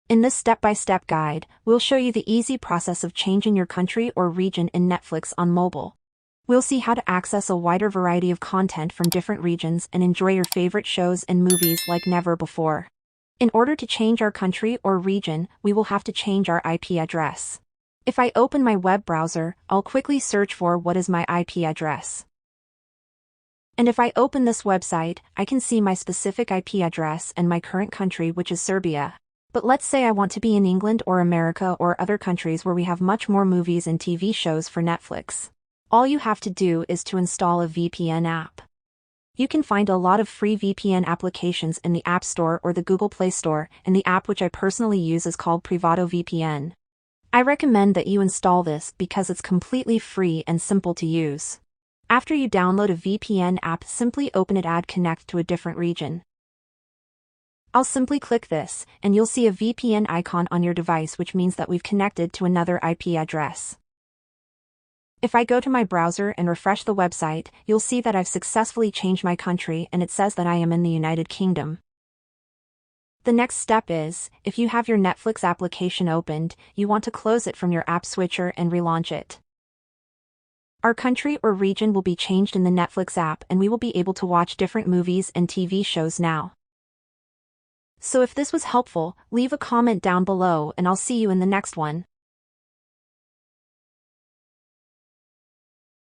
In this step-by-step guide, we'll show you the easy process of changing your country or region in Netflix on mobile. We'll see how to access a wider variety of content from different regions and enjoy your favorite shows and movies like never before. In order to change our country or region, we will have to change our IP address. If I open my web browser, I'll quickly search for what is my IP address. And if I open this website, I can see my specific IP address and my current country, which is Serbia. But let's say I want to be in England or America or other countries where we have much more movies and TV shows for Netflix. All you have to do is to install a VPN app. You can find a lot of free VPN applications in the App Store or the Google Play Store, and the app which I personally use is called Privado VPN. I recommend that you install this because it's completely free and simple to use. After you download a VPN app, simply open it, add connect to a different region. I'll simply click this, and you'll see a VPN icon on your device, which means that we've connected to another IP address. If I go to my browser and refresh the website, you'll see that I've successfully changed my country and it says that I am in the United Kingdom. The next step is, if you have your Netflix application opened, you want to close it from your app switcher and relaunch it. Our country or region will be changed in the Netflix app and we will be able to watch different movies and TV shows now. So if this was helpful, leave a comment down below and I'll see you in the next one.